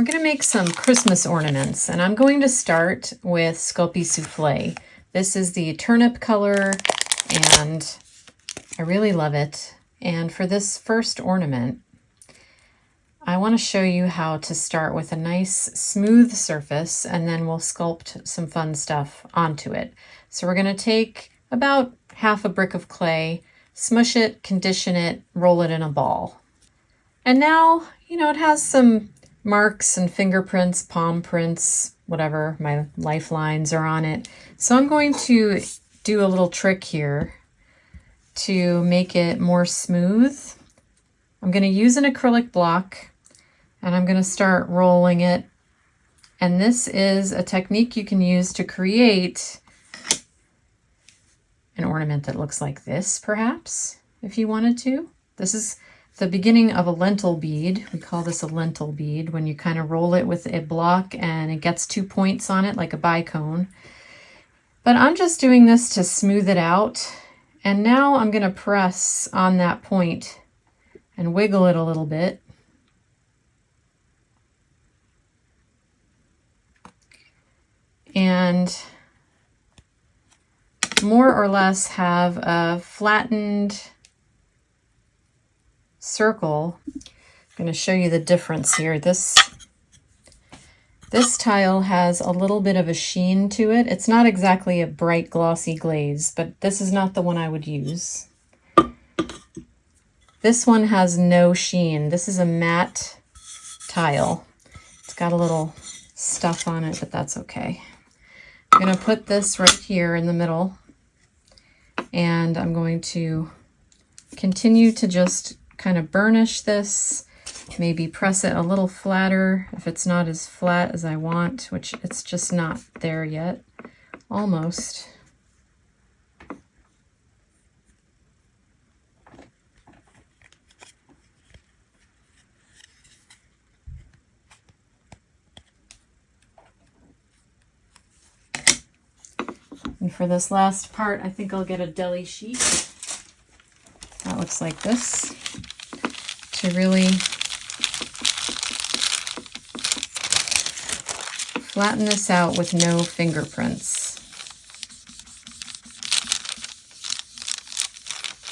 We're going to make some Christmas ornaments, and I'm going to start with Sculpey Souffle. This is the turnip color, and I really love it. And for this first ornament, I want to show you how to start with a nice smooth surface, and then we'll sculpt some fun stuff onto it. So we're going to take about half a brick of clay, smush it, condition it, roll it in a ball. And now, you know, it has some marks and fingerprints, palm prints, whatever, my lifelines are on it. So I'm going to do a little trick here to make it more smooth. I'm going to use an acrylic block and I'm going to start rolling it. And this is a technique you can use to create an ornament that looks like this, perhaps, if you wanted to. This is the beginning of a lentil bead. We call this a lentil bead when you kind of roll it with a block and it gets 2 points on it like a bicone. But I'm just doing this to smooth it out. And now I'm going to press on that point and wiggle it a little bit. And more or less have a flattened circle. I'm going to show you the difference here. This tile has a little bit of a sheen to it. It's not exactly a bright glossy glaze, but this is not the one I would use. This one has no sheen. This is a matte tile. It's got a little stuff on it, but that's okay. I'm going to put this right here in the middle, and I'm going to continue to just kind of burnish this, maybe press it a little flatter if it's not as flat as I want, which it's just not there yet, almost. And for this last part, I think I'll get a deli sheet. That looks like this, to really flatten this out with no fingerprints.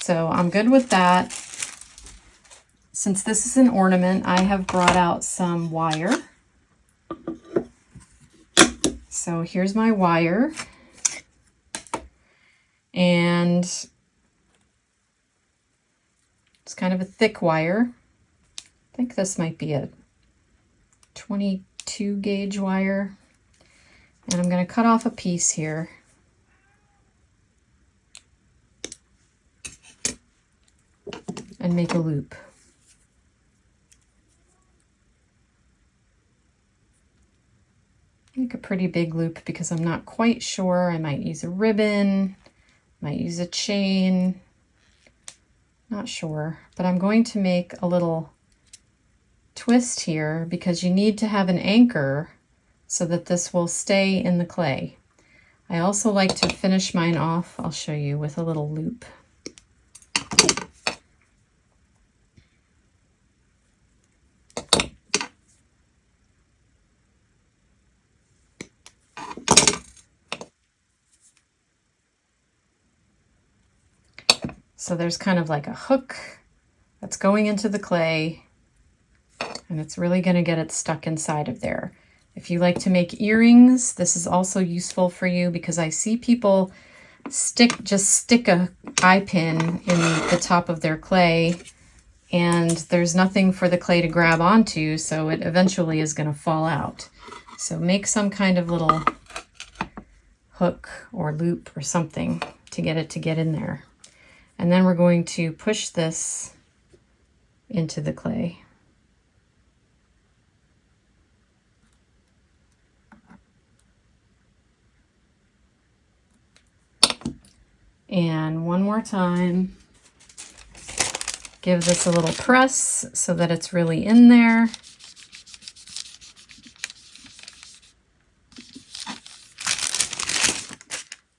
So I'm good with that. Since this is an ornament, I have brought out some wire. So here's my wire. And it's kind of a thick wire. I think this might be a 22 gauge wire. And I'm going to cut off a piece here. And make a loop. Make a pretty big loop because I'm not quite sure. I might use a ribbon, might use a chain. Not sure, but I'm going to make a little twist here because you need to have an anchor so that this will stay in the clay. I also like to finish mine off, I'll show you, with a little loop. So there's kind of like a hook that's going into the clay, and it's really going to get it stuck inside of there. If you like to make earrings, this is also useful for you because I see people just stick a eye pin in the top of their clay, and there's nothing for the clay to grab onto, so it eventually is going to fall out. So make some kind of little hook or loop or something to get it to get in there. And then we're going to push this into the clay. And one more time, give this a little press so that it's really in there.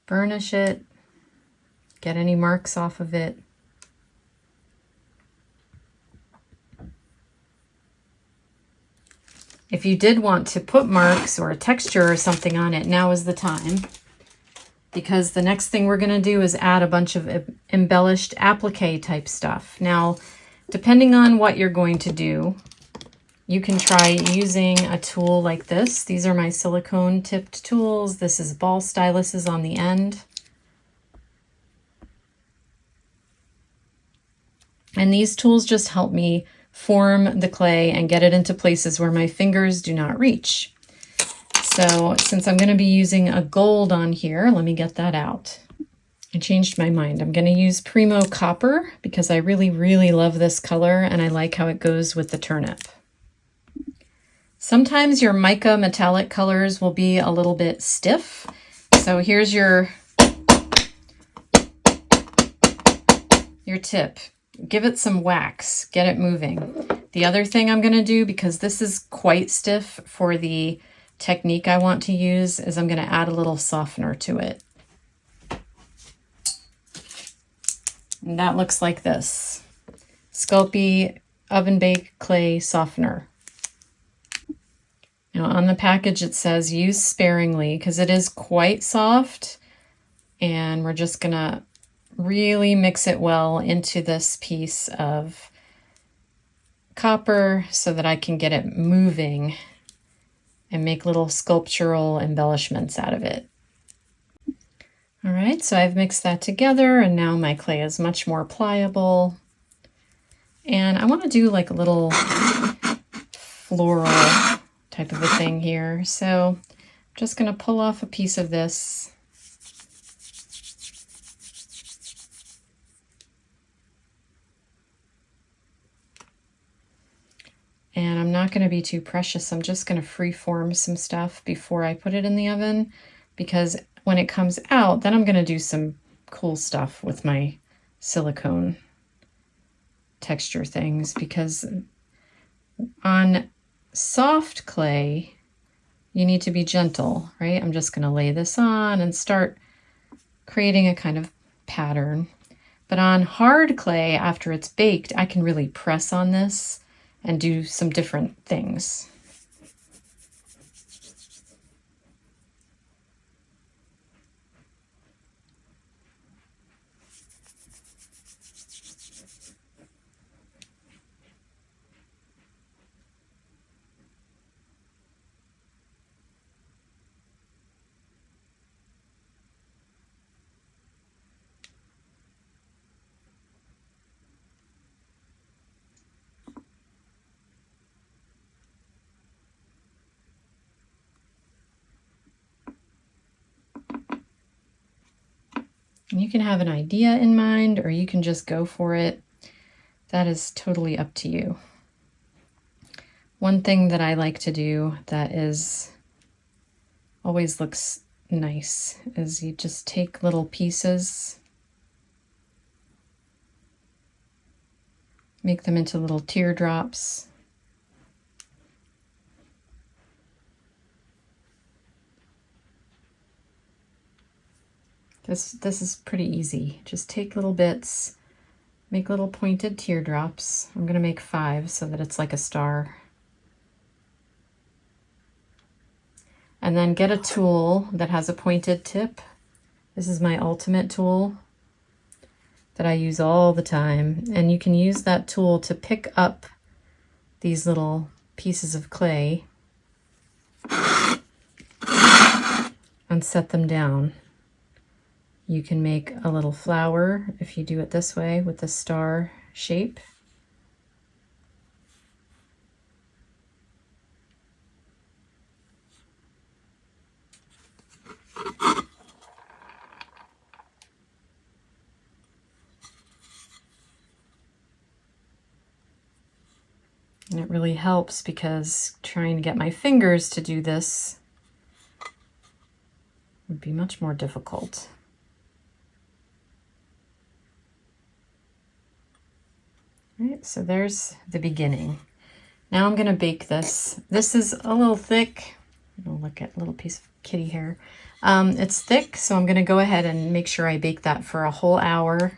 Burnish it. Get any marks off of it. if you did want to put marks or a texture or something on it, now is the time. Because the next thing we're going to do is add a bunch of embellished applique type stuff. Now, depending on what you're going to do, you can try using a tool like this. These are my silicone tipped tools. This is ball styluses on the end. And these tools just help me form the clay and get it into places where my fingers do not reach. So since I'm going to be using a gold on here, let me get that out. I changed my mind. I'm going to use Primo Copper because I really, really love this color and I like how it goes with the turnip. Sometimes your mica metallic colors will be a little bit stiff. So here's your tip. Give it some wax, get it moving. The other thing I'm going to do, because this is quite stiff for the technique I want to use, is I'm going to add a little softener to it. And that looks like this. Sculpey oven baked clay softener. Now on the package it says use sparingly because it is quite soft, and we're just going to really mix it well into this piece of copper so that I can get it moving and make little sculptural embellishments out of it. All right, so I've mixed that together and now my clay is much more pliable. And I want to do like a little floral type of a thing here. So I'm just going to pull off a piece of this. And I'm not going to be too precious. I'm just going to freeform some stuff before I put it in the oven, because when it comes out, then I'm going to do some cool stuff with my silicone texture things, because on soft clay, you need to be gentle, right? I'm just going to lay this on and start creating a kind of pattern. But on hard clay, after it's baked, I can really press on this and do some different things. You can have an idea in mind, or you can just go for it. That is totally up to you. One thing that I like to do that always looks nice is you just take little pieces, make them into little teardrops. This is pretty easy. Just take little bits, make little pointed teardrops. I'm going to make 5 so that it's like a star. And then get a tool that has a pointed tip. This is my ultimate tool that I use all the time. And you can use that tool to pick up these little pieces of clay and set them down. You can make a little flower if you do it this way with the star shape. And it really helps because trying to get my fingers to do this would be much more difficult. Right, so there's the beginning. Now I'm going to bake this. This is a little thick. Oh, look at a little piece of kitty hair. It's thick, so I'm going to go ahead and make sure I bake that for a whole hour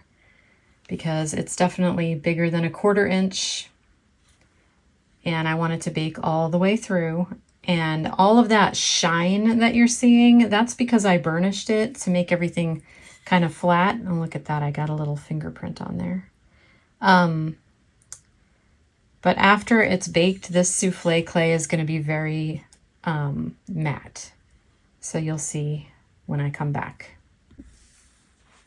because it's definitely bigger than a 1/4 inch. and I want it to bake all the way through. And all of that shine that you're seeing, that's because I burnished it to make everything kind of flat. And look at that, I got a little fingerprint on there. But after it's baked, this souffle clay is going to be very matte. So you'll see when I come back.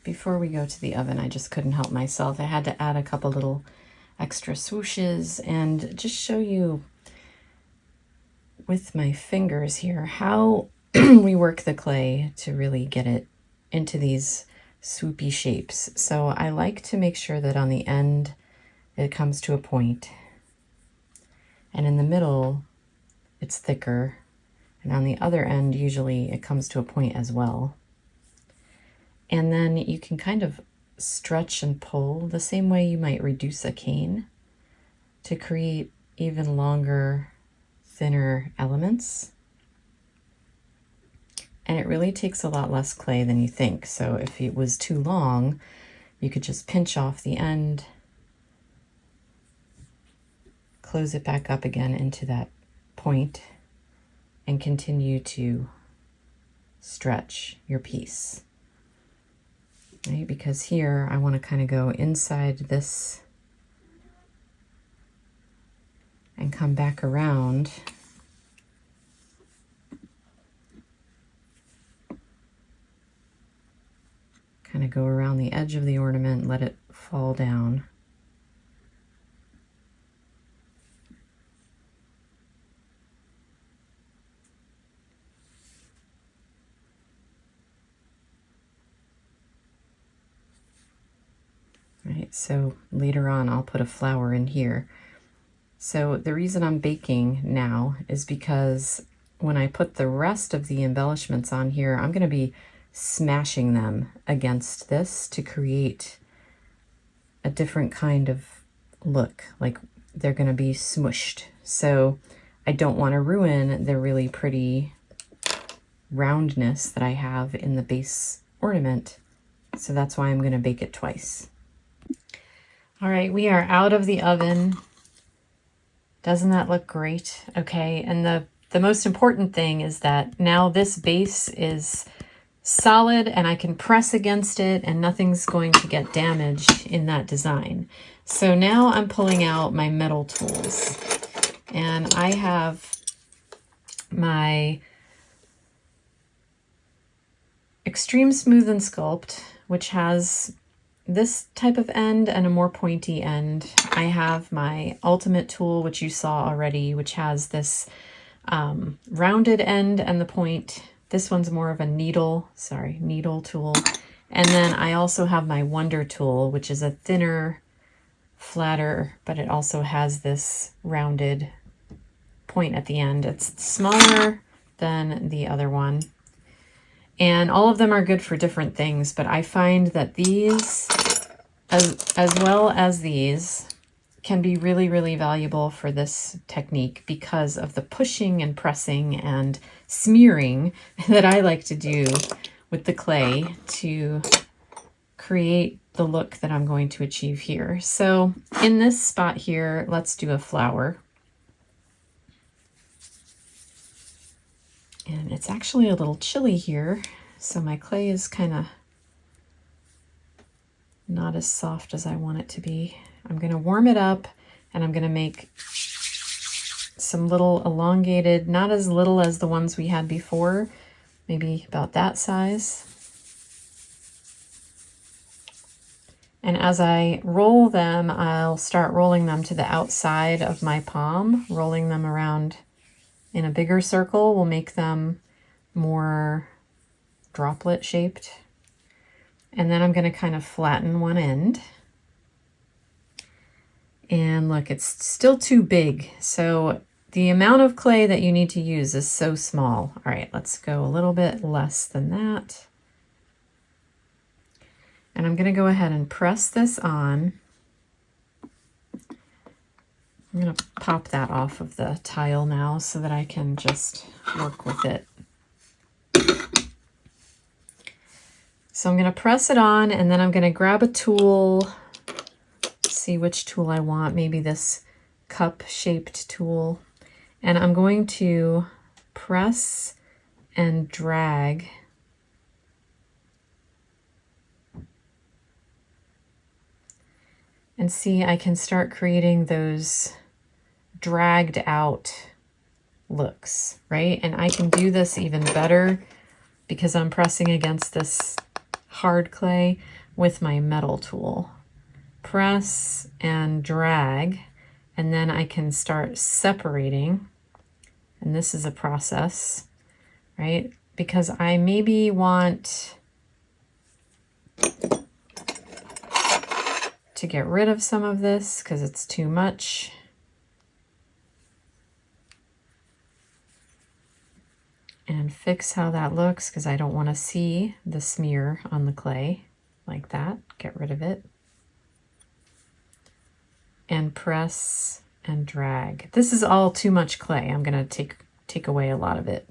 Before we go to the oven, I just couldn't help myself. I had to add a couple little extra swooshes and just show you with my fingers here how we work the clay to really get it into these swoopy shapes. So I like to make sure that on the end it comes to a point, and in the middle it's thicker, and on the other end usually it comes to a point as well. And then you can kind of stretch and pull the same way you might reduce a cane to create even longer, thinner elements. And it really takes a lot less clay than you think. So if it was too long, you could just pinch off the end, close it back up again into that point, and continue to stretch your piece. Right? Because here I want to kind of go inside this and come back around. Kind of go around the edge of the ornament, let it fall down. Right, so later on I'll put a flower in here. So the reason I'm baking now is because when I put the rest of the embellishments on here, I'm going to be smashing them against this to create a different kind of look, like they're going to be smushed. So I don't want to ruin the really pretty roundness that I have in the base ornament. So that's why I'm going to bake it twice. All right, we are out of the oven. Doesn't that look great? Okay, and the most important thing is that now this base is solid and I can press against it and nothing's going to get damaged in that design. So now I'm pulling out my metal tools, and I have my Extreme Smooth and Sculpt, which has this type of end and a more pointy end. I have my Ultimate tool, which you saw already, which has this rounded end and the point. This one's more of a needle tool. And then I also have my Wonder tool, which is a thinner, flatter, but it also has this rounded point at the end. It's smaller than the other one. And all of them are good for different things, but I find that these, as well as these, can be really, really valuable for this technique because of the pushing and pressing and smearing that I like to do with the clay to create the look that I'm going to achieve here. So in this spot here, let's do a flower. And it's actually a little chilly here, so my clay is kind of not as soft as I want it to be. I'm going to warm it up, and I'm going to make some little elongated, not as little as the ones we had before, maybe about that size. And as I roll them, I'll start rolling them to the outside of my palm, rolling them around in a bigger circle will make them more droplet shaped. And then I'm going to kind of flatten one end. And look, it's still too big. So the amount of clay that you need to use is so small. All right, let's go a little bit less than that. And I'm going to go ahead and press this on. I'm going to pop that off of the tile now so that I can just work with it. So I'm going to press it on, and then I'm going to grab a tool, see which tool I want, maybe this cup-shaped tool, and I'm going to press and drag and see, I can start creating those dragged out looks, right? And I can do this even better because I'm pressing against this hard clay with my metal tool. Press and drag, and then I can start separating. And this is a process, right? Because I maybe want to get rid of some of this because it's too much. And fix how that looks because I don't want to see the smear on the clay like that. Get rid of it. And press and drag. This is all too much clay. I'm going to take away a lot of it.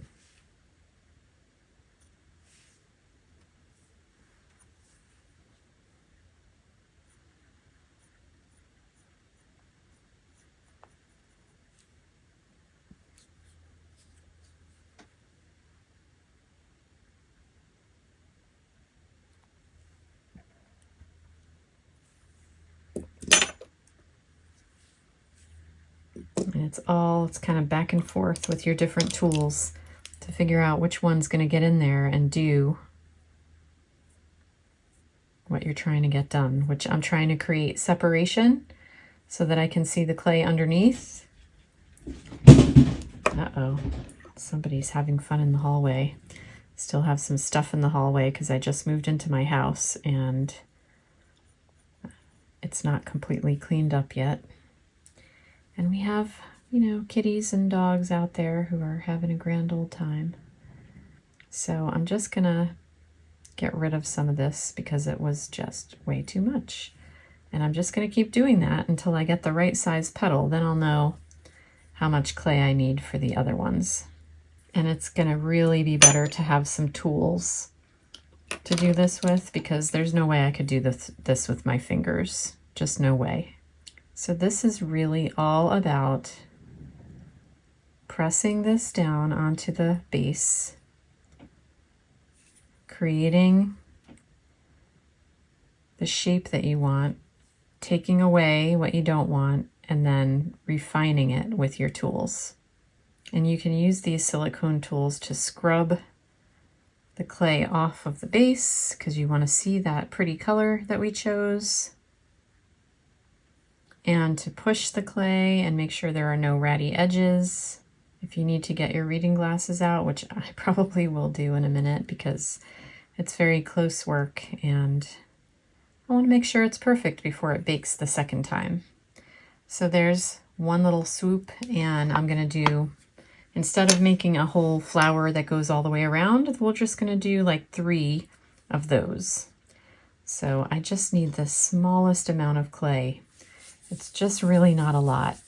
And it's kind of back and forth with your different tools to figure out which one's going to get in there and do what you're trying to get done, which I'm trying to create separation so that I can see the clay underneath. Uh-oh, somebody's having fun in the hallway. Still have some stuff in the hallway because I just moved into my house and it's not completely cleaned up yet. And we have, you know, kitties and dogs out there who are having a grand old time. So I'm just gonna get rid of some of this because it was just way too much. And I'm just gonna keep doing that until I get the right size petal. Then I'll know how much clay I need for the other ones. And it's gonna really be better to have some tools to do this with because there's no way I could do this with my fingers. Just no way. So this is really all about pressing this down onto the base, creating the shape that you want, taking away what you don't want, and then refining it with your tools. And you can use these silicone tools to scrub the clay off of the base because you want to see that pretty color that we chose. And to push the clay and make sure there are no ratty edges. If you need to get your reading glasses out, which I probably will do in a minute because it's very close work and I want to make sure it's perfect before it bakes the second time. So there's one little swoop, and I'm going to do, instead of making a whole flower that goes all the way around, we're just going to do like 3 of those. So I just need the smallest amount of clay. It's just really not a lot.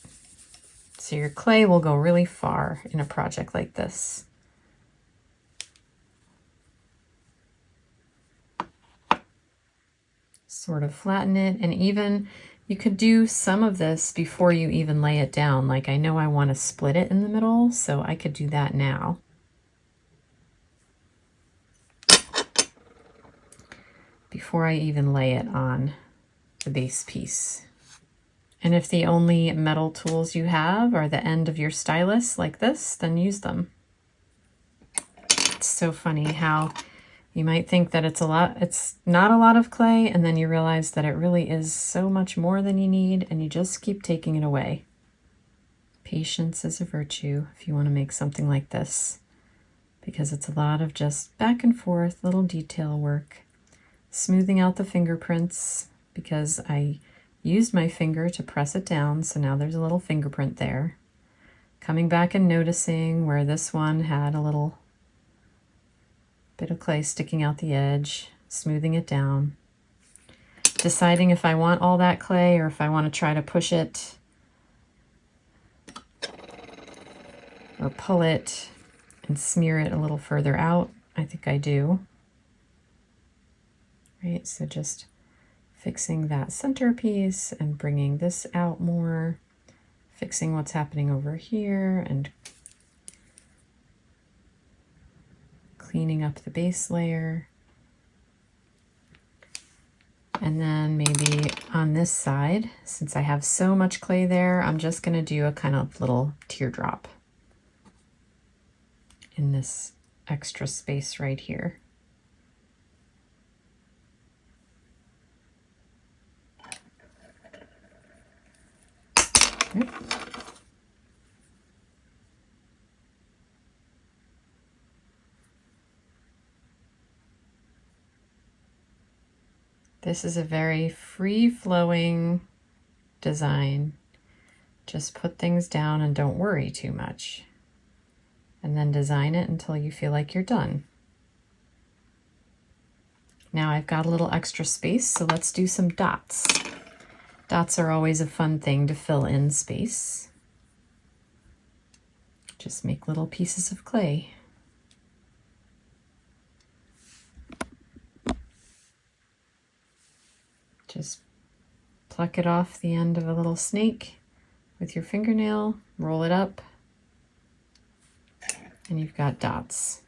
So your clay will go really far in a project like this. Sort of flatten it, and even you could do some of this before you even lay it down. Like I know I want to split it in the middle, so I could do that now. Before I even lay it on the base piece. And if the only metal tools you have are the end of your stylus like this, then use them. It's so funny how you might think that it's not a lot of clay, and then you realize that it really is so much more than you need, and you just keep taking it away. Patience is a virtue if you want to make something like this, because it's a lot of just back and forth, little detail work. Smoothing out the fingerprints, because I used my finger to press it down, so now there's a little fingerprint there. Coming back and noticing where this one had a little bit of clay sticking out the edge, smoothing it down. Deciding if I want all that clay or if I want to try to push it or pull it and smear it a little further out. I think I do. Right, so just fixing that centerpiece and bringing this out more, fixing what's happening over here and cleaning up the base layer. And then maybe on this side, since I have so much clay there, I'm just going to do a kind of little teardrop in this extra space right here. Okay. This is a very free-flowing design. Just put things down and don't worry too much. And then design it until you feel like you're done. Now I've got a little extra space, so let's do some dots. Dots are always a fun thing to fill in space. Just make little pieces of clay. Just pluck it off the end of a little snake with your fingernail, roll it up, and you've got dots.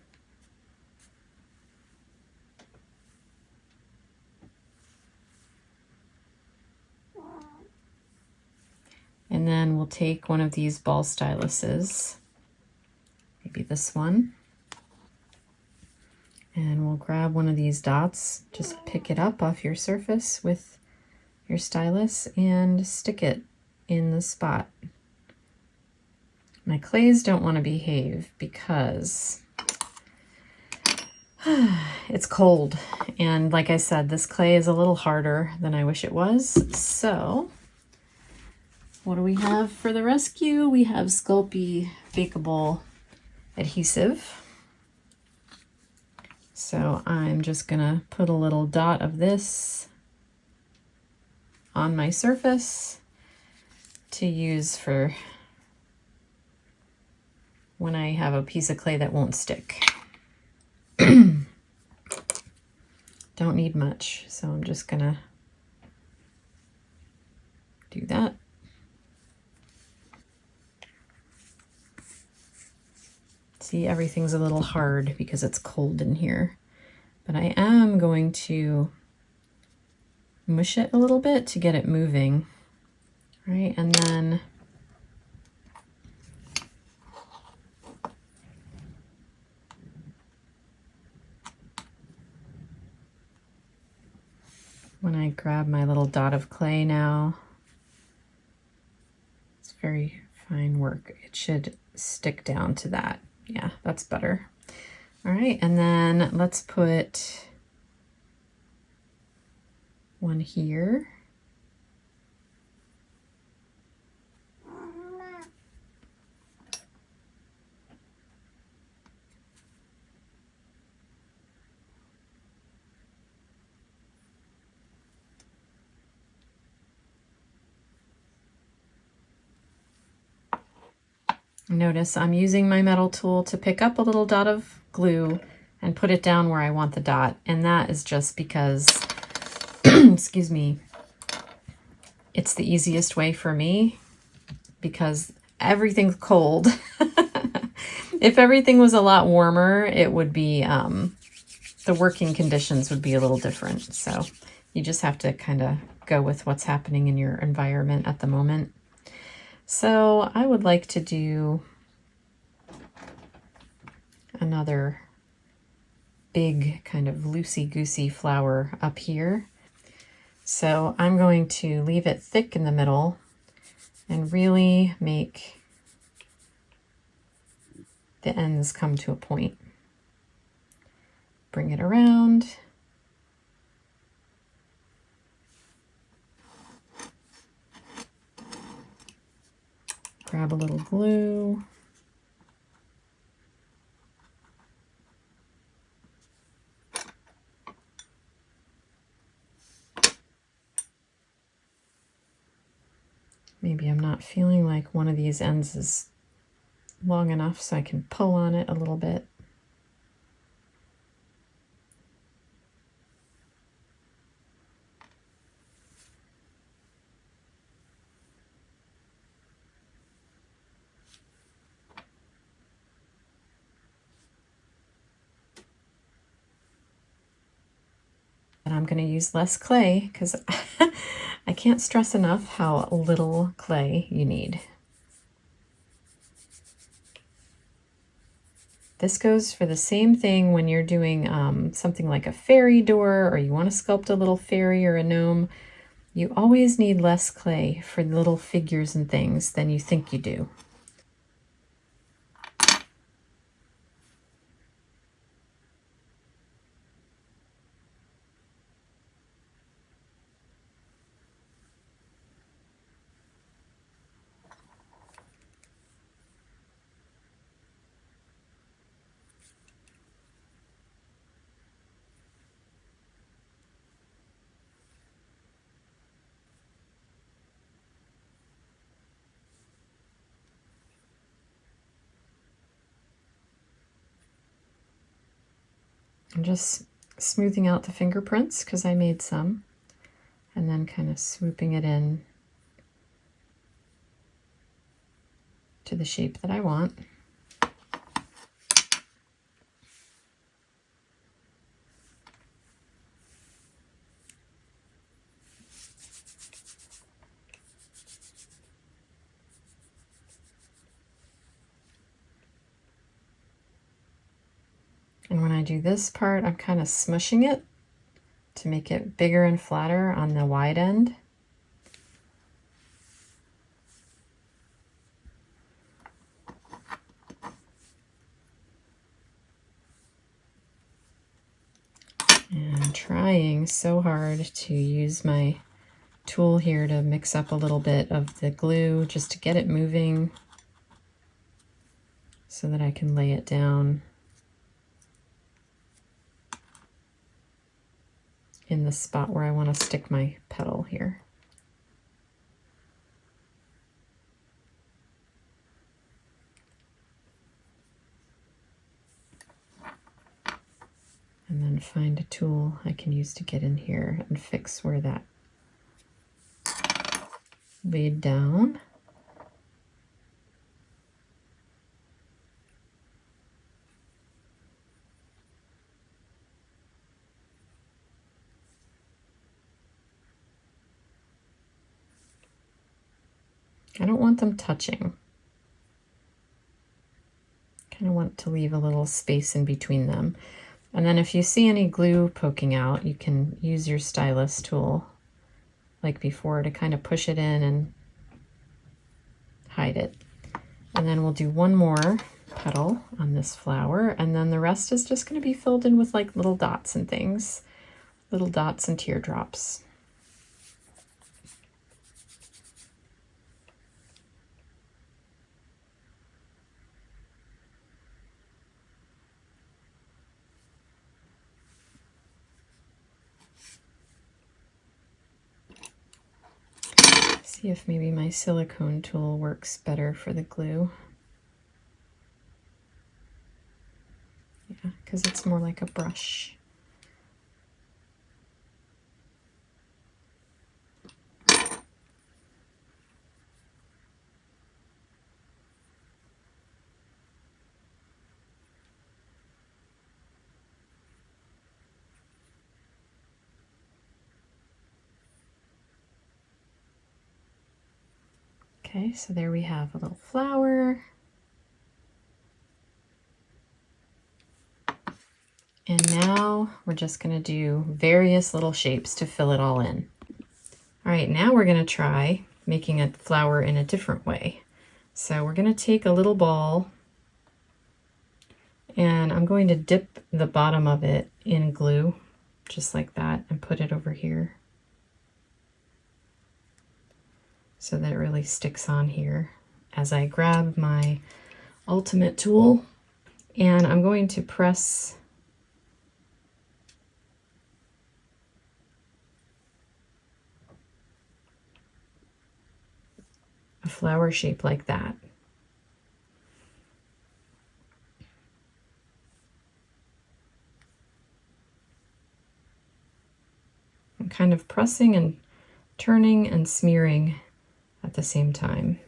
And then we'll take one of these ball styluses, maybe this one, and we'll grab one of these dots, just pick it up off your surface with your stylus and stick it in the spot. My clays don't want to behave because it's cold, and like I said, this clay is a little harder than I wish it was. So what do we have for the rescue? We have Sculpey bakeable adhesive. So I'm just gonna put a little dot of this on my surface to use for when I have a piece of clay that won't stick. Don't need much, so I'm just gonna do that. See, everything's a little hard because it's cold in here, but I am going to mush it a little bit to get it moving, right? And then when I grab my little dot of clay now, it's very fine work. It should stick down to that. Yeah, that's better. All right, and then let's put one here. Notice I'm using my metal tool to pick up a little dot of glue and put it down where I want the dot. And that is just because, excuse me, it's the easiest way for me because everything's cold. If everything was a lot warmer, it would be, the working conditions would be a little different. So you just have to kind of go with what's happening in your environment at the moment. So I would like to do another big kind of loosey-goosey flower up here. So I'm going to leave it thick in the middle and really make the ends come to a point. Bring it around. Grab a little glue. Maybe I'm not feeling like one of these ends is long enough so I can pull on it a little bit. I'm going to use less clay because I can't stress enough how little clay you need. This goes for the same thing when you're doing something like a fairy door, or you want to sculpt a little fairy or a gnome. You always need less clay for little figures and things than you think you do. I'm just smoothing out the fingerprints because I made some, and then kind of swooping it in to the shape that I want. And when I do this part, I'm kind of smushing it to make it bigger and flatter on the wide end. And I'm trying so hard to use my tool here to mix up a little bit of the glue just to get it moving so that I can lay it down in the spot where I want to stick my petal here. And then find a tool I can use to get in here and fix where that laid down. I don't want them touching. Kind of want to leave a little space in between them. And then if you see any glue poking out, you can use your stylus tool like before to kind of push it in and hide it. And then we'll do one more petal on this flower, and then the rest is just going to be filled in with like little dots and things, little dots and teardrops. See if maybe my silicone tool works better for the glue. Yeah, because it's more like a brush. Okay, so there we have a little flower. And now we're just going to do various little shapes to fill it all in. All right, now we're going to try making a flower in a different way. So we're going to take a little ball, and I'm going to dip the bottom of it in glue, just like that, and put it over here, so that it really sticks on here as I grab my ultimate tool, and I'm going to press a flower shape like that. I'm kind of pressing and turning and smearing at the same time.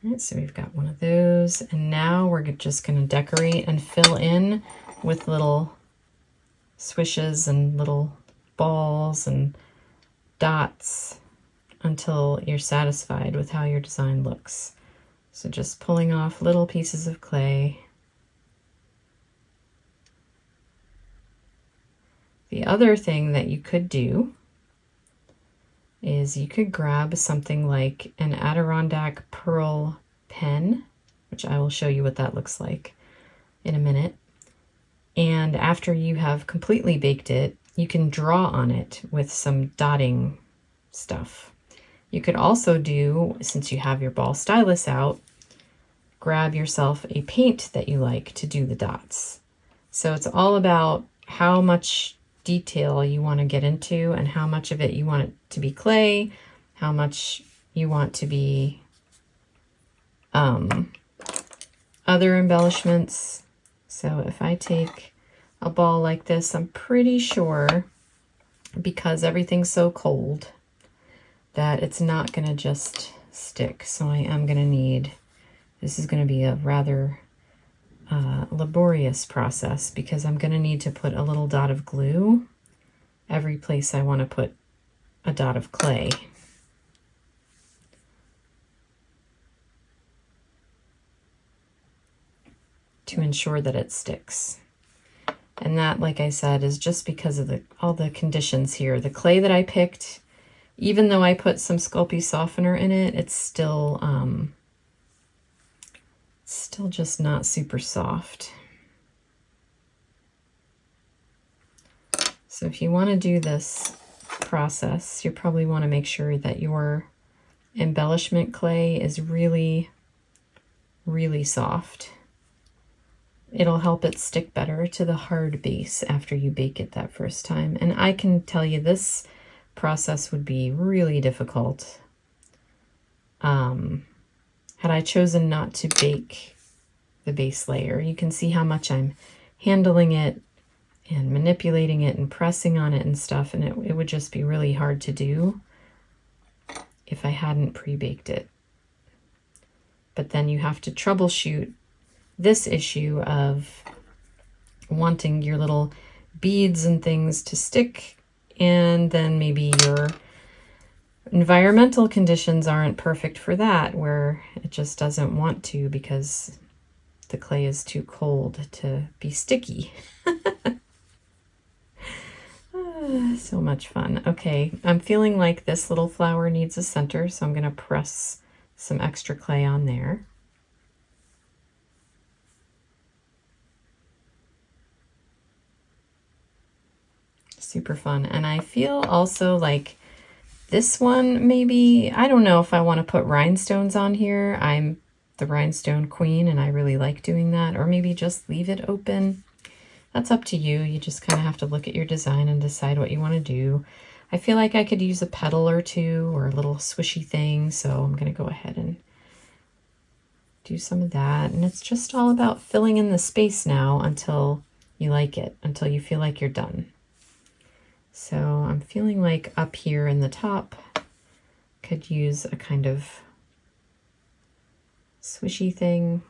All right, so we've got one of those, and now we're just going to decorate and fill in with little swishes and little balls and dots until you're satisfied with how your design looks. So just pulling off little pieces of clay. The other thing that you could do is you could grab something like an Adirondack pearl pen, which I will show you what that looks like in a minute. And after you have completely baked it, you can draw on it with some dotting stuff. You could also do, since you have your ball stylus out, grab yourself a paint that you like to do the dots. So it's all about how much detail you want to get into and how much of it you want it to be clay, how much you want to be other embellishments. So if I take a ball like this, I'm pretty sure, because everything's so cold, that it's not going to just stick. So I am going to need, this is going to be a rather laborious process, because I'm going to need to put a little dot of glue every place I want to put a dot of clay. To ensure that it sticks. And that, like I said, is just because of all the conditions here. The clay that I picked, even though I put some Sculpey softener in it, it's still just not super soft. So if you want to do this process, you probably want to make sure that your embellishment clay is really, really soft. It'll help it stick better to the hard base after you bake it that first time. And I can tell you this process would be really difficult had I chosen not to bake the base layer. You can see how much I'm handling it and manipulating it and pressing on it and stuff, and it would just be really hard to do if I hadn't pre-baked it. But then you have to troubleshoot this issue of wanting your little beads and things to stick, and then maybe your environmental conditions aren't perfect for that, where it just doesn't want to because the clay is too cold to be sticky. So much fun. Okay, I'm feeling like this little flower needs a center, so I'm going to press some extra clay on there. Super fun. And I feel also like this one, maybe, I don't know if I want to put rhinestones on here. I'm the rhinestone queen and I really like doing that. Or maybe just leave it open. That's up to you. You just kind of have to look at your design and decide what you want to do. I feel like I could use a petal or two or a little swishy thing. So I'm going to go ahead and do some of that. And it's just all about filling in the space now until you like it, until you feel like you're done. So I'm feeling like up here in the top could use a kind of swishy thing.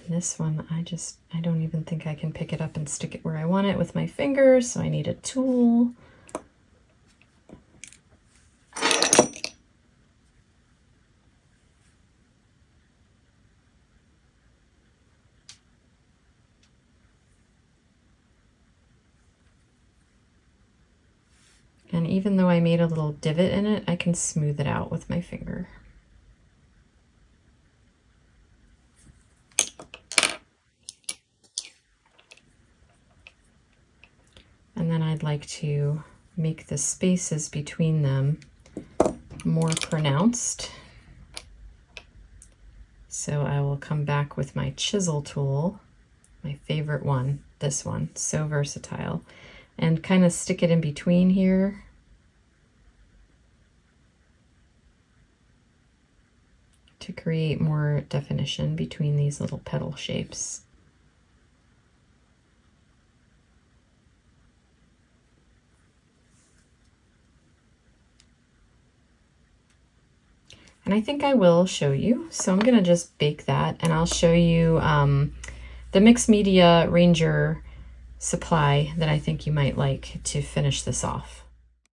This one, I don't even think I can pick it up and stick it where I want it with my fingers, so I need a tool. And even though I made a little divot in it, I can smooth it out with my finger. And then I'd like to make the spaces between them more pronounced. So I will come back with my chisel tool, my favorite one, this one, so versatile, and kind of stick it in between here. To create more definition between these little petal shapes. And I think I will show you. So I'm going to just bake that, and I'll show you the mixed media Ranger supply that I think you might like to finish this off.